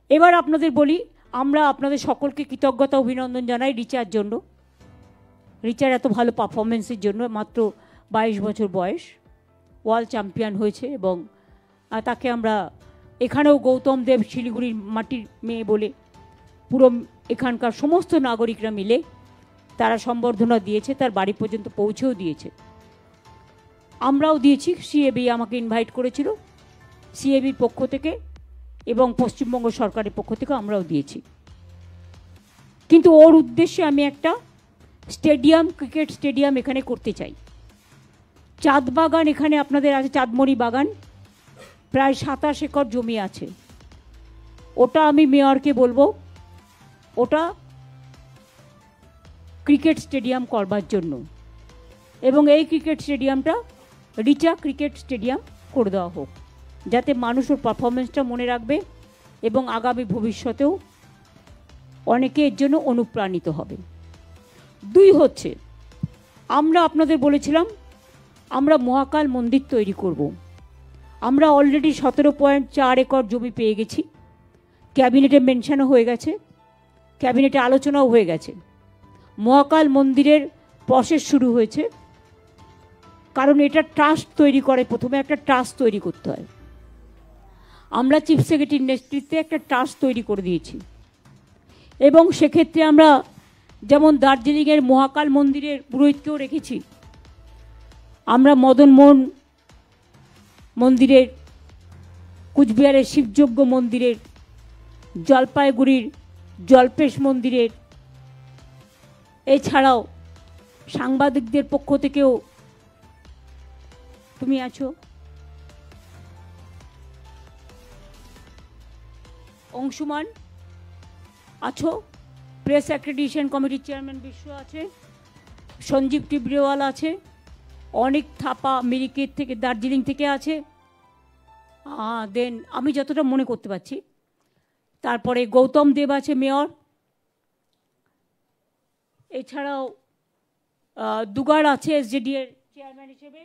এবার আপনাদের বলি, আমরা আপনাদের সকলকে কৃতজ্ঞতা অভিনন্দন জানাই রিচার জন্য। রিচার এত ভালো পারফরমেন্সের জন্য। মাত্র 22 বছর বয়স, ওয়ার্ল্ড চ্যাম্পিয়ন হয়েছে এবং তাকে আমরা এখানেও গৌতম দেব শিলিগুড়ির মাটির মেয়ে বলে পুরো এখানকার সমস্ত নাগরিকরা মিলে তারা সম্বর্ধনা দিয়েছে, তার বাড়ি পর্যন্ত পৌঁছেও দিয়েছে। আমরাও দিয়েছি, সিএবি আমাকে ইনভাইট করেছিল সিএবির পক্ষ থেকে এবং পশ্চিমবঙ্গ সরকারের পক্ষ থেকে আমরাও দিয়েছি। কিন্তু ওর উদ্দেশ্যে আমি একটা স্টেডিয়াম, ক্রিকেট স্টেডিয়াম এখানে করতে চাই। চাঁদ বাগান এখানে আপনাদের আছে, চাঁদমণি বাগান, প্রায় 27 একর জমি আছে। ওটা আমি মেয়রকে বলবো ওটা ক্রিকেট স্টেডিয়াম করবার জন্য, এবং এই ক্রিকেট স্টেডিয়ামটা রিচা ক্রিকেট স্টেডিয়াম করে দেওয়া হোক, যাতে মানুষ ওর পারফরমেন্সটা মনে রাখবে এবং আগামী ভবিষ্যতেও অনেকে এর জন্য অনুপ্রাণিত হবে। 2 হচ্ছে, আমরা আপনাদের বলেছিলাম আমরা মহাকাল মন্দির তৈরি করব। আমরা অলরেডি 17.4 একর জমি পেয়ে গেছি, ক্যাবিনেটে মেনশনও হয়ে গেছে, ক্যাবিনেটে আলোচনাও হয়ে গেছে। মহাকাল মন্দিরের প্রসেস শুরু হয়েছে, কারণ এটা ট্রাস্ট তৈরি করে, প্রথমে একটা ট্রাস্ট তৈরি করতে হয়। আমরা চিফ সেক্রেটারির নেতৃত্বে একটা ট্রাস্ট তৈরি করে দিয়েছি এবং সেক্ষেত্রে আমরা যেমন দার্জিলিংয়ের মহাকাল মন্দিরের পুরোহিতকেও রেখেছি, আমরা মদনমোহন মন্দিরের, কুচবিহারের শিবযজ্ঞ মন্দিরের, জলপাইগুড়ির জল্পেশ মন্দিরের, এছাড়াও সাংবাদিকদের পক্ষ থেকেও তুমি আছো, অংশুমান আছো, প্রেস অ্যাক্রেডিটেশন কমিটির চেয়ারম্যান বিশ্ব আছে, সঞ্জীব টিবরেওয়াল আছে, অনেক থাপা মিরিকের থেকে, দার্জিলিং থেকে আছে, দেন আমি যতটা মনে করতে পারছি, তারপরে গৌতম দেব আছে মেয়র, এছাড়াও দুগার আছে এসজেডি এর চেয়ারম্যান হিসেবে।